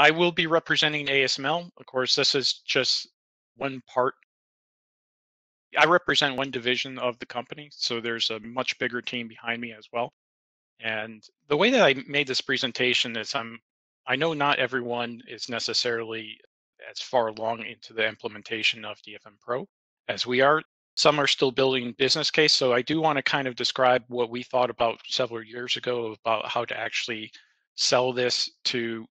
I will be representing ASML. Of course, this is just one part. I represent one division of the company, so there's a much bigger team behind me as well. And the way that I made this presentation is I know not everyone is necessarily as far along into the implementation of DFM Pro as we are. Some are still building business case. So I do want to kind of describe what we thought about several years ago about how to actually sell this to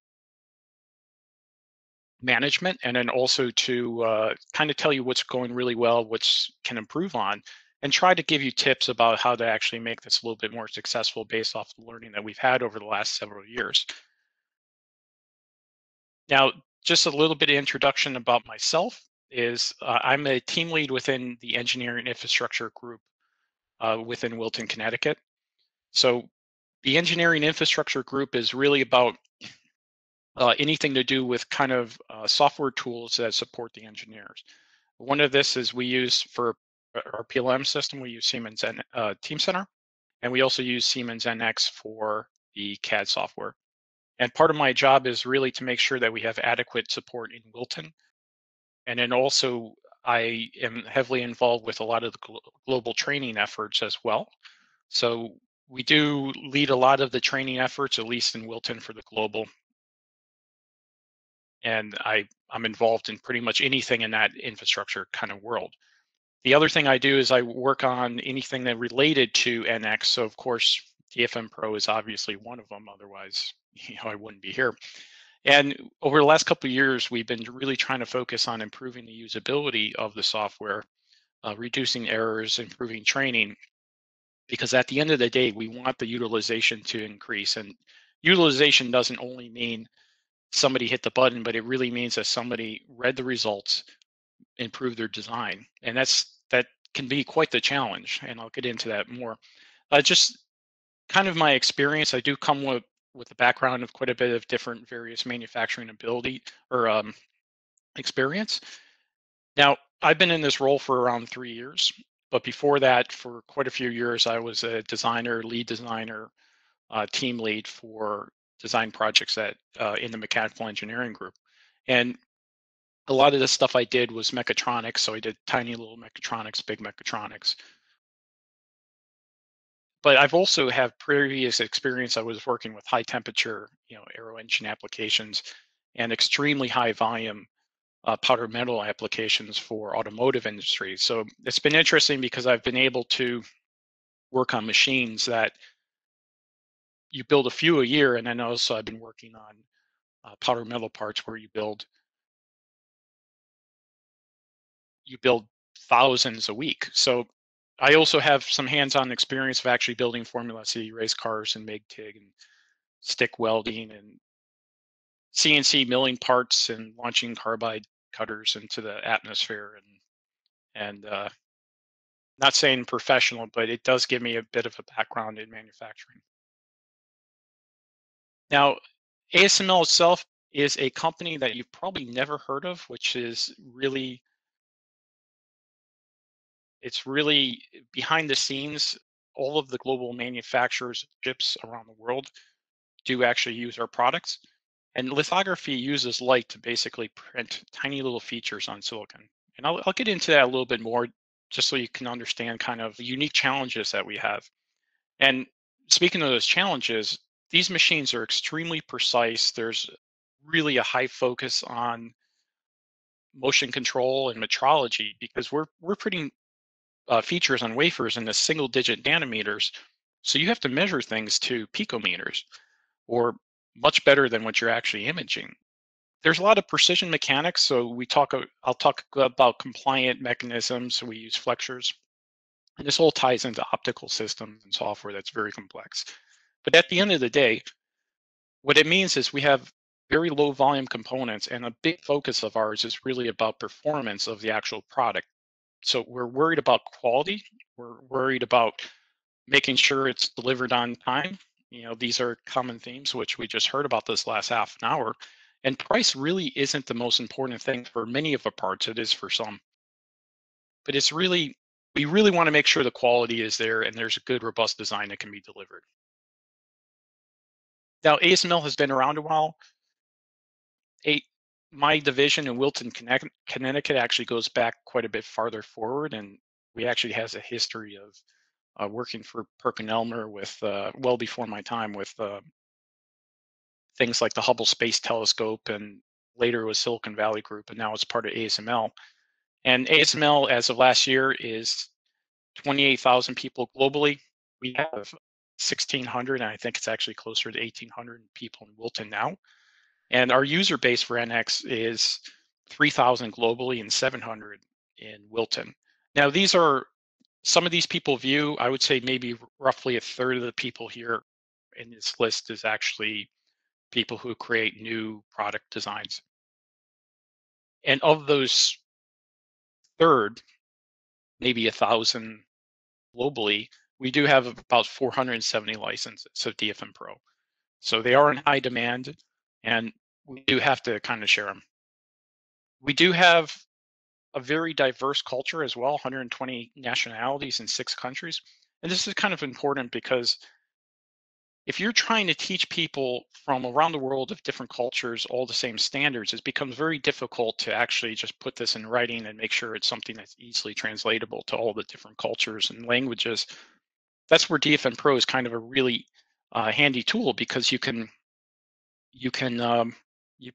management, and then also to kind of tell you what's going really well, what's can improve on, and try to give you tips about how to actually make this a little bit more successful based off the learning that we've had over the last several years. Now, just a little bit of introduction about myself is I'm a team lead within the engineering infrastructure group within Wilton, Connecticut. So the engineering infrastructure group is really about anything to do with kind of software tools that support the engineers. One of this is we use for our PLM system, we use Siemens Team Center, and we also use Siemens NX for the CAD software. And part of my job is really to make sure that we have adequate support in Wilton. And then also I am heavily involved with a lot of the global training efforts as well. So we do lead a lot of the training efforts, at least in Wilton, for the global. And I'm involved in pretty much anything in that infrastructure kind of world. The other thing I do is I work on anything that related to NX. So of course, DFMPro is obviously one of them. Otherwise, I wouldn't be here. And over the last couple of years, we've been really trying to focus on improving the usability of the software, reducing errors, improving training, because at the end of the day, we want the utilization to increase. And utilization doesn't only mean somebody hit the button, but it really means that somebody read the results, improve their design, and that can be quite the challenge, and I'll get into that more. Just kind of my experience, I do come with a background of quite a bit of different various manufacturing ability or experience. Now, I've been in this role for around 3 years, but before that, for quite a few years, I was a designer, lead designer, team lead for design projects at in the mechanical engineering group. And a lot of the stuff I did was mechatronics, so I did tiny little mechatronics, big mechatronics. But I've also have previous experience. I was working with high temperature, aero engine applications and extremely high volume powder metal applications for automotive industry. So it's been interesting because I've been able to work on machines that you build a few a year, and then also I've been working on powder metal parts where you build thousands a week. So I also have some hands-on experience of actually building Formula C race cars and MIG-TIG and stick welding and CNC milling parts and launching carbide cutters into the atmosphere, and not saying professional, but it does give me a bit of a background in manufacturing. Now, ASML itself is a company that you've probably never heard of, which is really behind the scenes. All of the global manufacturers of chips around the world do actually use our products. And lithography uses light to basically print tiny little features on silicon. And I'll get into that a little bit more just so you can understand kind of the unique challenges that we have. And speaking of those challenges, these machines are extremely precise. There's really a high focus on motion control and metrology because we're putting features on wafers in the single digit nanometers. So you have to measure things to picometers or much better than what you're actually imaging. There's a lot of precision mechanics. So I'll talk about compliant mechanisms. We use flexures. And this all ties into optical systems and software that's very complex. But at the end of the day, what it means is we have very low volume components, and a big focus of ours is really about performance of the actual product. So we're worried about quality. We're worried about making sure it's delivered on time. These are common themes, which we just heard about this last half an hour. And price really isn't the most important thing for many of the parts. It is for some. But we really want to make sure the quality is there and there's a good, robust design that can be delivered. Now, ASML has been around a while. my division in Wilton, Connecticut actually goes back quite a bit farther forward, and we actually has a history of working for Perkin-Elmer with well before my time with things like the Hubble Space Telescope, and later it was Silicon Valley Group, and now it's part of ASML. And ASML, as of last year, is 28,000 people globally. We have 1,600, and I think it's actually closer to 1,800 people in Wilton now. And our user base for NX is 3,000 globally and 700 in Wilton. Now, these are some of these people view, I would say maybe roughly a third of the people here in this list is actually people who create new product designs. And of those third, maybe 1,000 globally, we do have about 470 licenses of DFMPro. So they are in high demand, and we do have to kind of share them. We do have a very diverse culture as well, 120 nationalities in 6 countries. And this is kind of important because if you're trying to teach people from around the world of different cultures all the same standards, it becomes very difficult to actually just put this in writing and make sure it's something that's easily translatable to all the different cultures and languages. That's where DFMPro is kind of a really handy tool, because you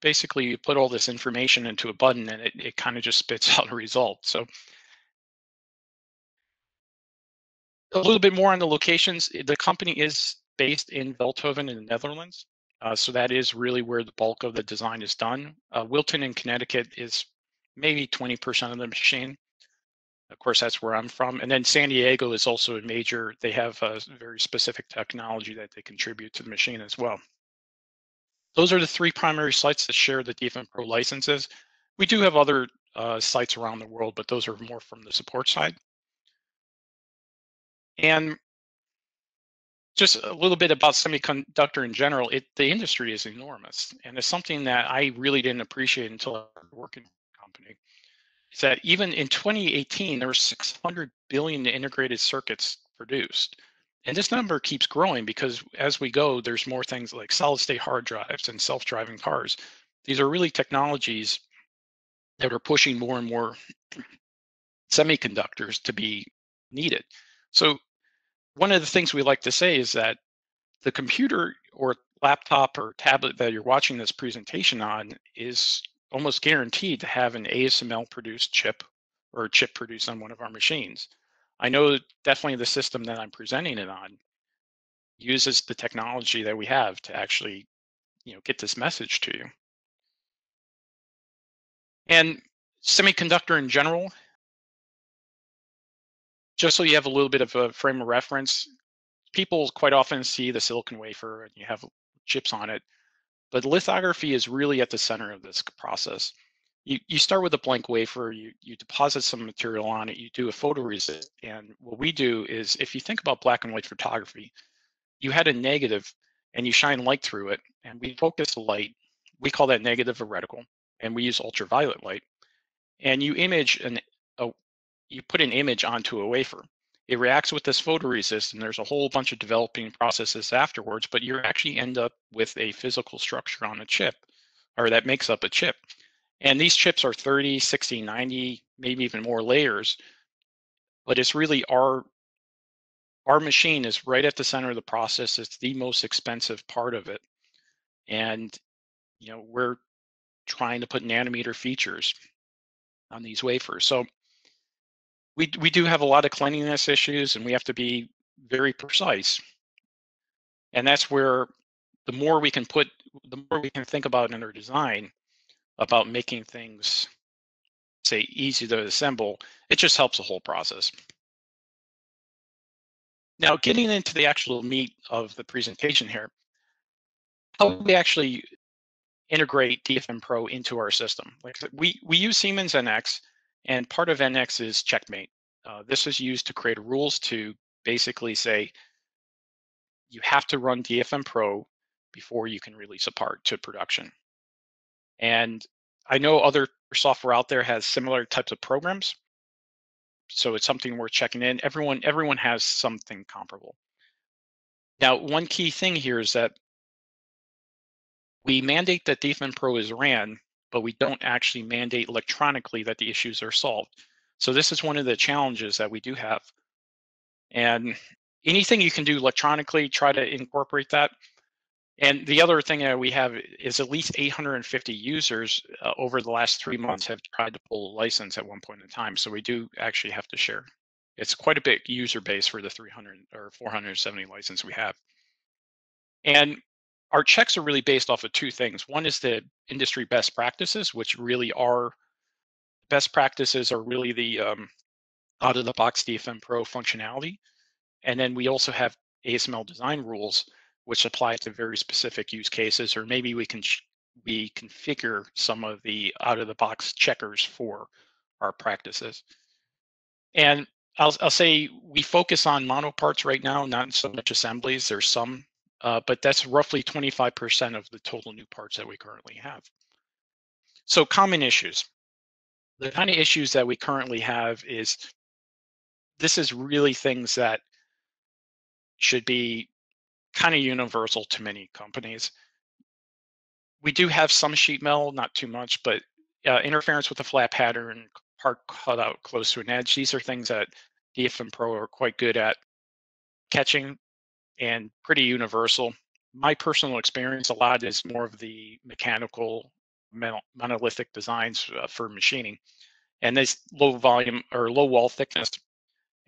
basically put all this information into a button, and it kind of just spits out a result. So a little bit more on the locations. The company is based in Veldhoven in the Netherlands. So that is really where the bulk of the design is done. Wilton in Connecticut is maybe 20% of the machine. Of course, that's where I'm from. And then San Diego is also a major, they have a very specific technology that they contribute to the machine as well. Those are the 3 primary sites that share the DFMPro licenses. We do have other sites around the world, but those are more from the support side. And just a little bit about semiconductor in general, the industry is enormous. And it's something that I really didn't appreciate until I started working in the company. Is that even in 2018, there were 600 billion integrated circuits produced. And this number keeps growing because as we go, there's more things like solid state hard drives and self-driving cars. These are really technologies that are pushing more and more semiconductors to be needed. So one of the things we like to say is that the computer or laptop or tablet that you're watching this presentation on is almost guaranteed to have an ASML produced chip or a chip produced on one of our machines. I know definitely the system that I'm presenting it on uses the technology that we have to actually, get this message to you. And semiconductor in general, just so you have a little bit of a frame of reference, people quite often see the silicon wafer and you have chips on it, but lithography is really at the center of this process. You start with a blank wafer, you deposit some material on it, you do a photoresist, and what we do is, if you think about black and white photography, you had a negative and you shine light through it, and we focus the light. We call that negative a reticle, and we use ultraviolet light. And you you put an image onto a wafer. It reacts with this photoresist, and there's a whole bunch of developing processes afterwards, but you actually end up with a physical structure on a chip, or that makes up a chip. And these chips are 30, 60, 90, maybe even more layers, but it's really our machine is right at the center of the process. It's the most expensive part of it. And, we're trying to put nanometer features on these wafers. So we do have a lot of cleanliness issues, and we have to be very precise. And that's where the more we can think about in our design about making things, say, easy to assemble, it just helps the whole process. Now, getting into the actual meat of the presentation here, how do we actually integrate DFMPro into our system? Like we use Siemens NX, and part of NX is Checkmate. This is used to create rules to basically say you have to run DFMPro before you can release a part to production. And I know other software out there has similar types of programs, so it's something worth checking in. Everyone has something comparable. Now, one key thing here is that we mandate that DFMPro is ran but we don't actually mandate electronically that the issues are solved. So this is one of the challenges that we do have. And anything you can do electronically, try to incorporate that. And the other thing that we have is at least 850 users over the last 3 months have tried to pull a license at one point in time. So we do actually have to share. It's quite a big user base for the 300 or 470 license we have. And our checks are really based off of two things. One is the industry best practices, which really are best practices are really the out of the box DFMPro functionality. And then we also have ASML design rules, which apply to very specific use cases, or maybe we configure some of the out of the box checkers for our practices. And I'll say we focus on mono parts right now, not so much assemblies. There's some, but that's roughly 25% of the total new parts that we currently have. So common issues. The kind of issues that we currently have is this is really things that should be kind of universal to many companies. We do have some sheet metal, not too much, but interference with the flat pattern, part cut out close to an edge. These are things that DFMPro are quite good at catching and pretty universal. My personal experience a lot is more of the mechanical monolithic designs for machining, and this low volume or low wall thickness.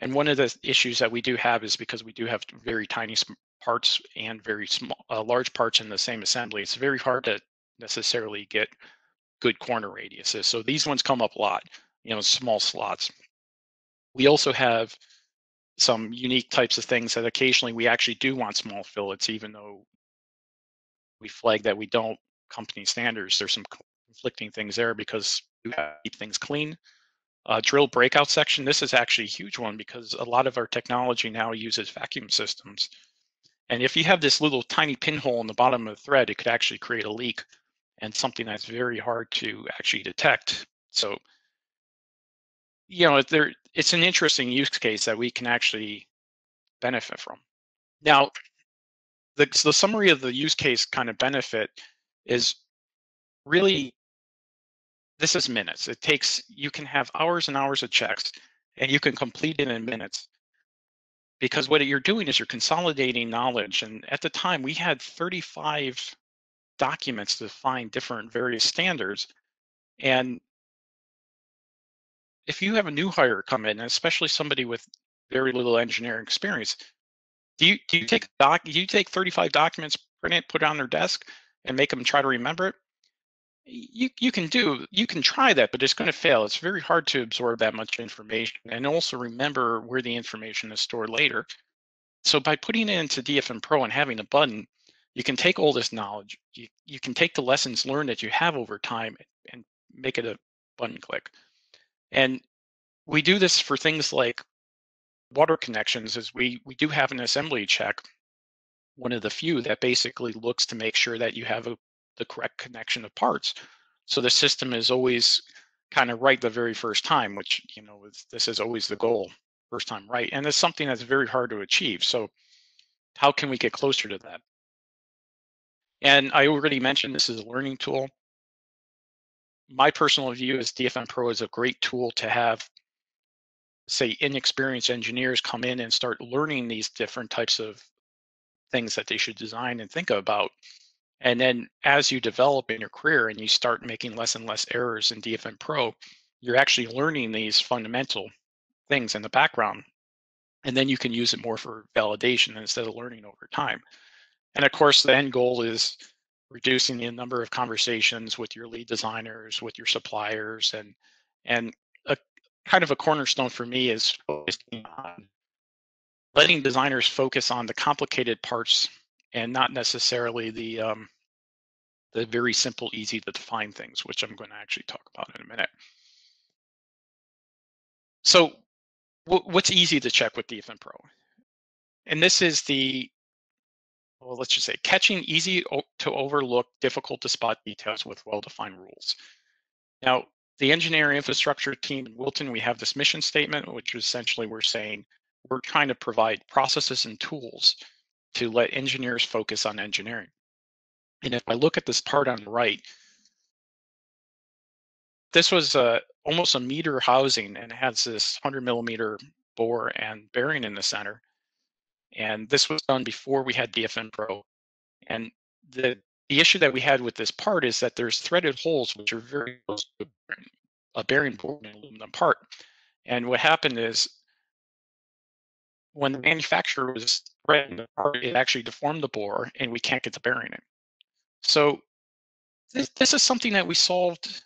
And one of the issues that we do have is because we do have very tiny parts and very small, large parts in the same assembly, it's very hard to necessarily get good corner radiuses. So these ones come up a lot, small slots. We also have some unique types of things that occasionally we actually do want small fillets, even though we flag that we don't company standards. There's some conflicting things there because we have to keep things clean. Drill breakout section, this is actually a huge one because a lot of our technology now uses vacuum systems. And if you have this little tiny pinhole in the bottom of the thread, it could actually create a leak and something that's very hard to actually detect. So, it's an interesting use case that we can actually benefit from. Now, the summary of the use case kind of benefit is really, this is minutes. You can have hours and hours of checks and you can complete it in minutes. Because what you're doing is you're consolidating knowledge. And at the time, we had 35 documents to find different various standards. And if you have a new hire come in, especially somebody with very little engineering experience, do you take 35 documents, print it, put it on their desk, and make them try to remember it? You can try that, but it's going to fail. It's very hard to absorb that much information and also remember where the information is stored later. So by putting it into DFMPro and having a button, you can take all this knowledge, you can take the lessons learned that you have over time and make it a button click. And we do this for things like water connections, as we do have an assembly check, one of the few that basically looks to make sure that you have the correct connection of parts. So the system is always kind of right the very first time, which, this is always the goal, first time right. And it's something that's very hard to achieve. So how can we get closer to that? And I already mentioned this is a learning tool. My personal view is DFMPro is a great tool to have, say, inexperienced engineers come in and start learning these different types of things that they should design and think about. And then as you develop in your career and you start making less and less errors in DFMPro, you're actually learning these fundamental things in the background. And then you can use it more for validation instead of learning over time. And of course, the end goal is reducing the number of conversations with your lead designers, with your suppliers, and a kind of a cornerstone for me is focusing on letting designers focus on the complicated parts and not necessarily the very simple, easy to define things, which I'm going to actually talk about in a minute. So what's easy to check with DFMPro? And this is well, let's just say catching easy to overlook, difficult to spot details with well-defined rules. Now, the engineering infrastructure team in Wilton, we have this mission statement, which essentially we're saying we're trying to provide processes and tools to let engineers focus on engineering. And if I look at this part on the right, this was almost a meter housing, and it has this 100 millimeter bore and bearing in the center. And this was done before we had DFMPro. And the issue that we had with this part is that there's threaded holes which are very close to a bearing board and aluminum part. And what happened is when the manufacturer was threading the part, it actually deformed the bore, and we can't get the bearing in. So this is something that we solved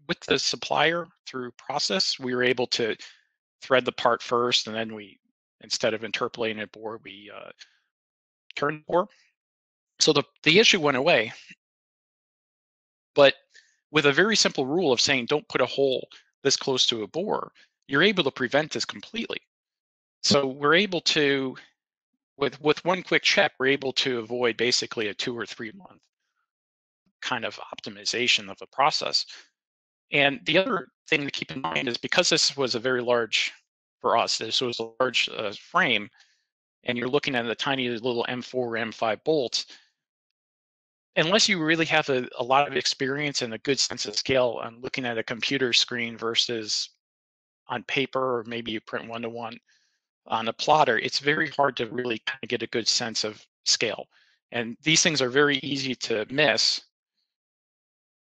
with the supplier through process. We were able to thread the part first, and then we, instead of interpolating a bore, we turned the bore. So the issue went away, but with a very simple rule of saying don't put a hole this close to a bore, you're able to prevent this completely. So we're able to, with one quick check, we're able to avoid basically a 2 or 3 month kind of optimization of the process. And the other thing to keep in mind is because this was a very large, for us, this was a large frame, and you're looking at a tiny little M4 or M5 bolts, unless you really have a lot of experience and a good sense of scale on looking at a computer screen versus on paper, or maybe you print one-to-one on a plotter, it's very hard to really kind of get a good sense of scale. And these things are very easy to miss,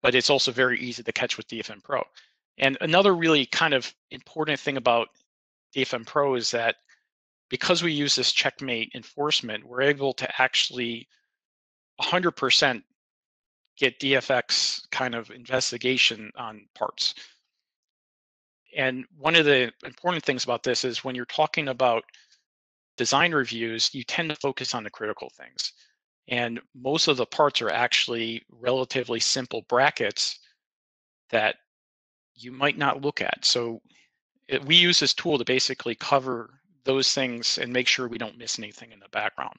but it's also very easy to catch with DFMPro. And another really kind of important thing about DFMPro is that because we use this checkmate enforcement, we're able to actually 100% get DFX kind of investigation on parts. And one of the important things about this is when you're talking about design reviews, you tend to focus on the critical things. And most of the parts are actually relatively simple brackets that you might not look at. So we use this tool to basically cover those things and make sure we don't miss anything in the background.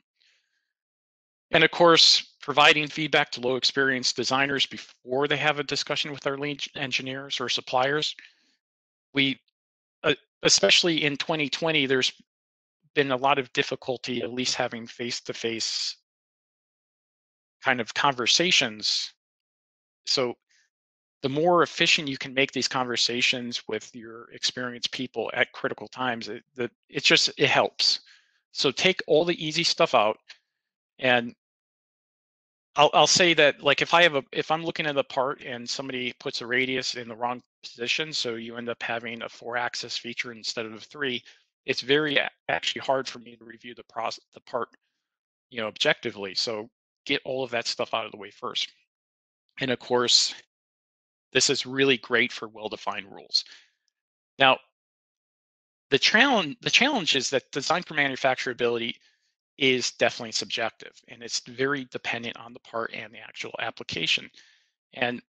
And of course, providing feedback to low experienced designers before they have a discussion with our lead engineers or suppliers. We, especially in 2020, there's been a lot of difficulty at least having face-to-face kind of conversations. So the more efficient you can make these conversations with your experienced people at critical times, it helps. So take all the easy stuff out. And I'll say that, like, if I'm looking at a part and somebody puts a radius in the wrong position, so you end up having a 4-axis feature instead of a 3, it's very actually hard for me to review the part, objectively. So get all of that stuff out of the way first. And of course, this is really great for well-defined rules. Now, the challenge is that design for manufacturability is definitely subjective, and it's very dependent on the part and the actual application. And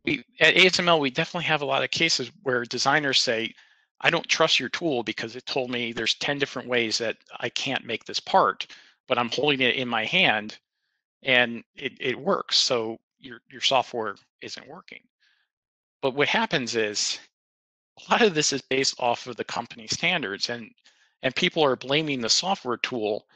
we at ASML, we definitely have a lot of cases where designers say, I don't trust your tool because it told me there's 10 different ways that I can't make this part, but I'm holding it in my hand and it works. So your software isn't working. But what happens is a lot of this is based off of the company standards, and people are blaming the software tool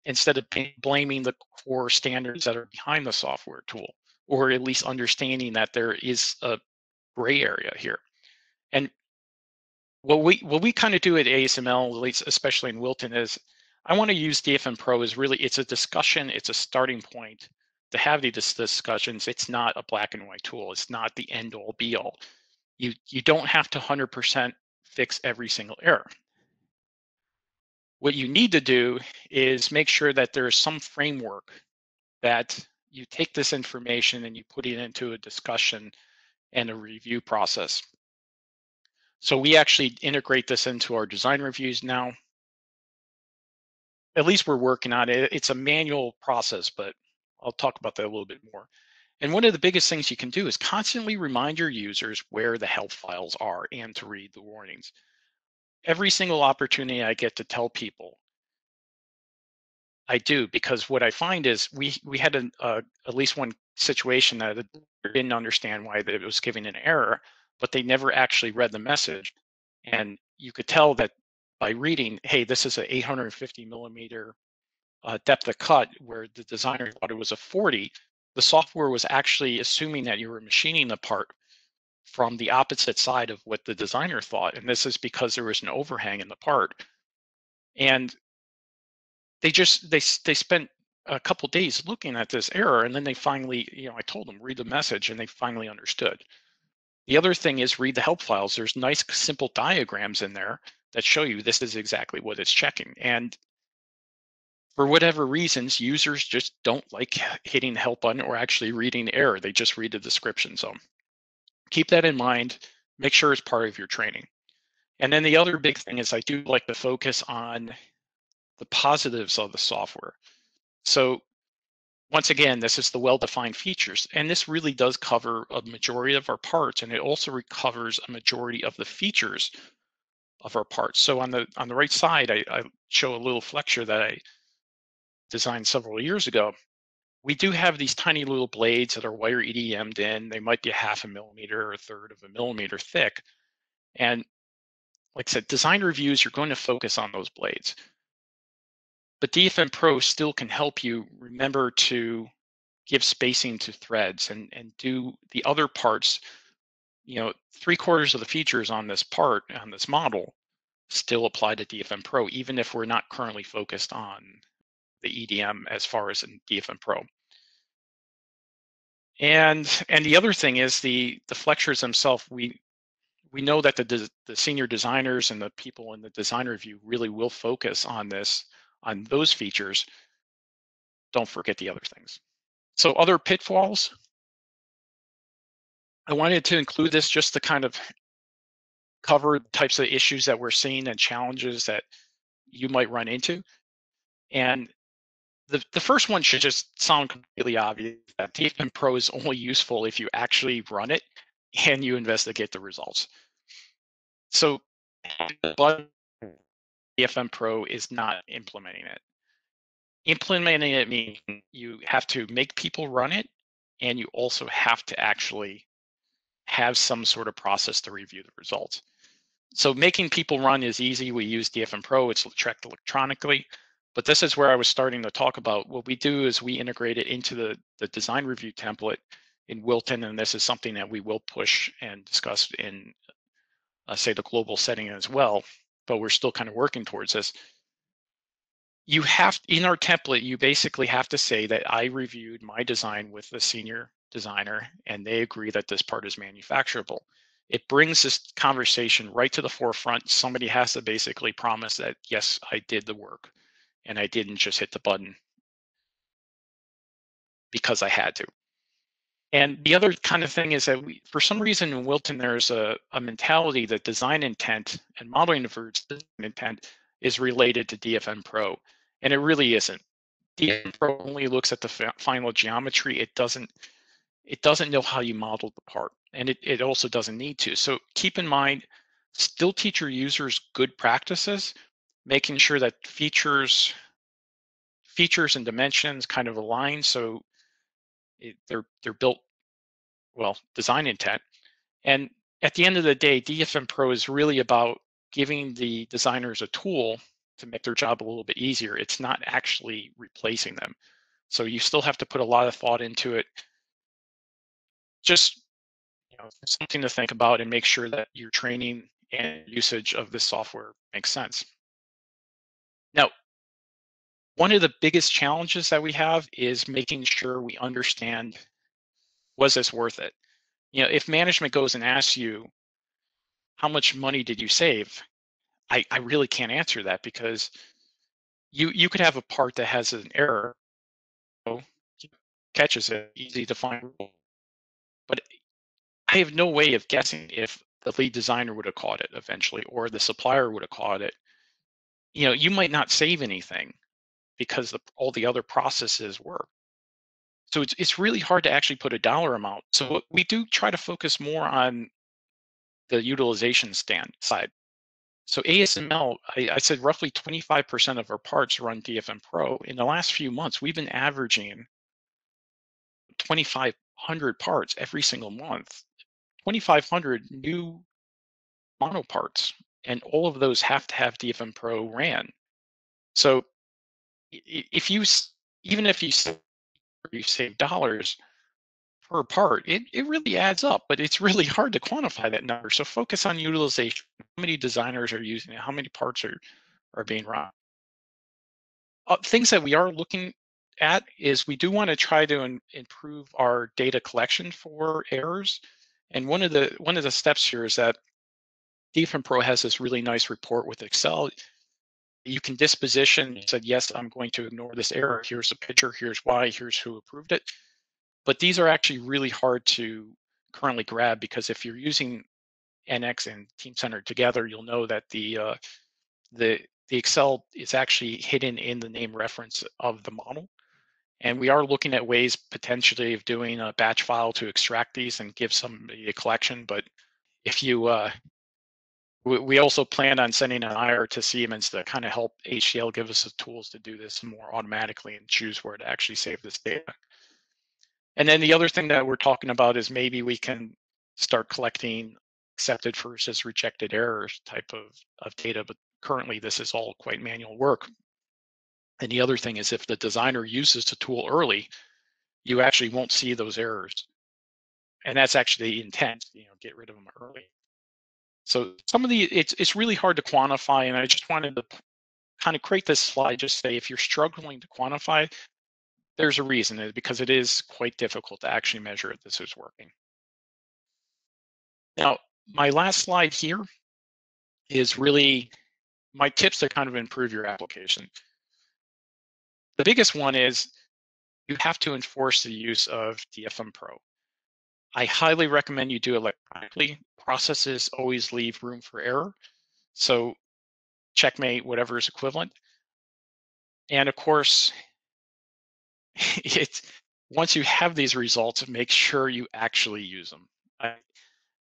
instead of blaming the core standards that are behind the software tool, or at least understanding that there is a gray area here. And what we kind of do at ASML, at least especially in Wilton, is I want to use DFMPro as really, it's a discussion, it's a starting point to have these discussions. It's not a black and white tool. It's not the end all be all. You don't have to 100% fix every single error. What you need to do is make sure that there's some framework that you take this information and you put it into a discussion and a review process. So we actually integrate this into our design reviews now. At least we're working on it. It's a manual process, but I'll talk about that a little bit more. And one of the biggest things you can do is constantly remind your users where the help files are and to read the warnings. Every single opportunity I get to tell people, I do, because what I find is we had at least one situation that didn't understand why it was giving an error, but they never actually read the message. And you could tell that by reading, hey, this is an 850 millimeter depth of cut, where the designer thought it was a 40, the software was actually assuming that you were machining the part from the opposite side of what the designer thought. And this is because there was an overhang in the part. And they spent a couple days looking at this error, and then they finally, I told them read the message, and they finally understood. The other thing is read the help files. There's nice simple diagrams in there that show you this is exactly what it's checking. And for whatever reasons, users just don't like hitting the help button or actually reading the error. They just read the description. So keep that in mind. Make sure it's part of your training. And then the other big thing is I do like to focus on the positives of the software. So once again, this is the well-defined features, and this really does cover a majority of our parts, and it also covers a majority of the features of our parts. So on the right side, I show a little flexure that I designed several years ago. We do have these tiny little blades that are wire EDM'd in. They might be a half a millimeter or a third of a millimeter thick. And like I said, design reviews, you're going to focus on those blades. But DFMPro still can help you remember to give spacing to threads and do the other parts. 3/4 of the features on this part, on this model, still apply to DFMPro, even if we're not currently focused on the EDM as far as in DFMPro. And the other thing is the flexures themselves. We know that the senior designers and the people in the design review really will focus on those features. Don't forget the other things. So other pitfalls, I wanted to include this just to kind of cover the types of issues that we're seeing and challenges that you might run into. And the first one should just sound completely obvious, that DFMPro is only useful if you actually run it and you investigate the results. So, but DFMPro is not implementing it. Implementing it means you have to make people run it, and you also have to actually have some sort of process to review the results. So making people run is easy. We use DFMPro, it's tracked electronically. But this is where I was starting to talk about what we do is we integrate it into the design review template in Wilton, and this is something that we will push and discuss in, say, the global setting as well, but we're still kind of working towards this. You have, in our template, you basically have to say that I reviewed my design with the senior designer, and they agree that this part is manufacturable. It brings this conversation right to the forefront. Somebody has to basically promise that, yes, I did the work and I didn't just hit the button because I had to. And the other kind of thing is that for some reason in Wilton, there's a mentality that design intent and modeling of design intent is related to DFMPro, and it really isn't. DFMPro only looks at the final geometry. It doesn't know how you modeled the part, and it also doesn't need to. So keep in mind, still teach your users good practices, making sure that features and dimensions kind of align, so they're built well, design intent. And at the end of the day, DFMPro is really about giving the designers a tool to make their job a little bit easier. It's not actually replacing them. So you still have to put a lot of thought into it. Just something to think about and make sure that your training and usage of this software makes sense. Now, one of the biggest challenges that we have is making sure we understand, was this worth it? If management goes and asks you, how much money did you save? I really can't answer that because you could have a part that has an error, catches it, easy to find, but I have no way of guessing if the lead designer would have caught it eventually or the supplier would have caught it. You might not save anything because all the other processes work. So it's really hard to actually put a dollar amount. So we do try to focus more on the utilization side. So ASML, I said roughly 25% of our parts run DFMPro. In the last few months, we've been averaging 2,500 parts every single month, 2,500 new mono parts, and all of those have to have DFMPro ran. So if you, even if you you save dollars per part, it really adds up, but it's really hard to quantify that number. So focus on utilization. How many designers are using it? How many parts are being run? Things that we are looking at is we do want to try to improve our data collection for errors. And one of the steps here is that DFMPro has this really nice report with Excel. You can disposition. You said, yes, I'm going to ignore this error. Here's a picture. Here's why. Here's who approved it. But these are actually really hard to currently grab, because if you're using NX and Teamcenter together, you'll know that the Excel is actually hidden in the name reference of the model. And we are looking at ways potentially of doing a batch file to extract these and give somebody a collection. But if you, we also plan on sending an IR to Siemens to kind of help HCL give us the tools to do this more automatically and choose where to actually save this data. And then the other thing that we're talking about is maybe we can start collecting accepted versus rejected errors type of data, but currently this is all quite manual work. And the other thing is, if the designer uses the tool early, you actually won't see those errors. And that's actually the intent, get rid of them early. So some of it's really hard to quantify, and I just wanted to kind of create this slide, just say if you're struggling to quantify, there's a reason, because it is quite difficult to actually measure if this is working. Now, my last slide here is really my tips to kind of improve your application. The biggest one is you have to enforce the use of DFMPro. I highly recommend you do it electronically. Processes always leave room for error. So checkmate whatever is equivalent. And of course, it's once you have these results, make sure you actually use them.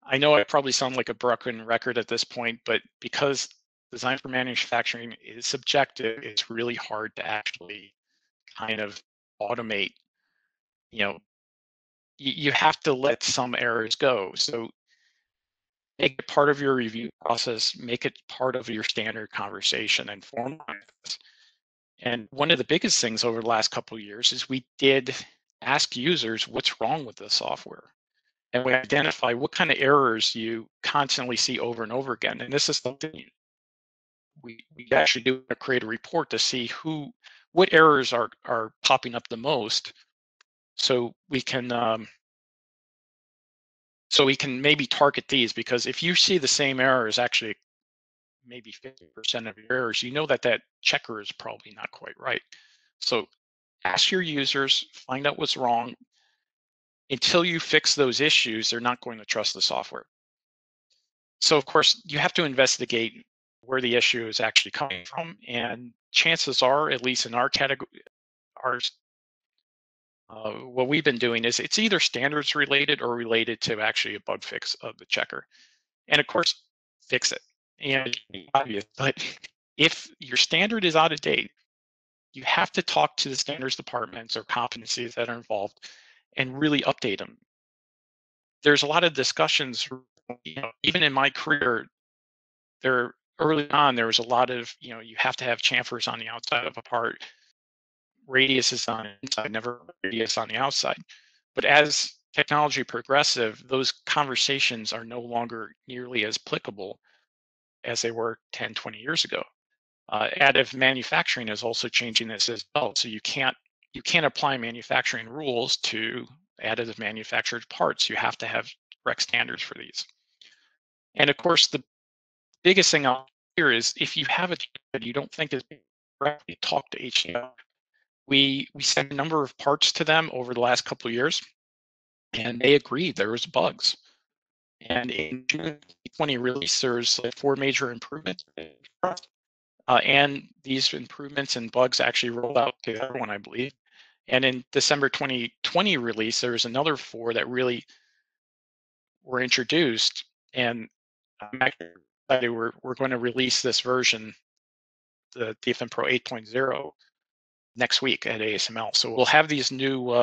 I know I probably sound like a broken record at this point, but because design for manufacturing is subjective, it's really hard to actually kind of automate. You have to let some errors go. So make it part of your review process, make it part of your standard conversation, and formalize this. And one of the biggest things over the last couple of years is we did ask users what's wrong with the software. And we identify what kind of errors you constantly see over and over again. And this is something we actually do create a report to see what errors are popping up the most, so we can maybe target these, because if you see the same errors, actually maybe 50% of your errors, you know that checker is probably not quite right. So ask your users, find out what's wrong. Until you fix those issues, they're not going to trust the software. So of course, you have to investigate where the issue is actually coming from. And chances are, at least in our category, what we've been doing is it's either standards related or related to actually a bug fix of the checker. And of course, fix it. And it's obvious, but if your standard is out of date, you have to talk to the standards departments or competencies that are involved and really update them. There's a lot of discussions, even in my career, early on, there was a lot of, you have to have chamfers on the outside of a part. Radius is on the inside, never radius on the outside. But as technology progressive, those conversations are no longer nearly as applicable as they were 10, 20 years ago. Additive manufacturing is also changing this as well. So you can't apply manufacturing rules to additive manufactured parts. You have to have correct standards for these. And of course, the biggest thing out here is, if you have a team that you don't think is correctly, talk to HCL. We sent a number of parts to them over the last couple of years, and they agreed there was bugs. And in June 2020 release, there's 4 major improvements. And these improvements and bugs actually rolled out to everyone, I believe. And in December 2020 release, there's another 4 that really were introduced. And I'm actually excited we're going to release this version, the DFMPro 8.0, next week at ASML. So we'll have these new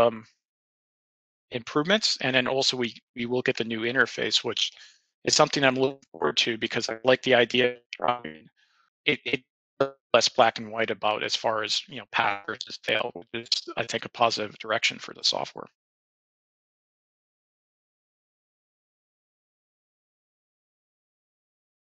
improvements, and then also we will get the new interface, which is something I'm looking forward to, because I like the idea of driving it less black and white about as far as pass versus fail, which is I think a positive direction for the software.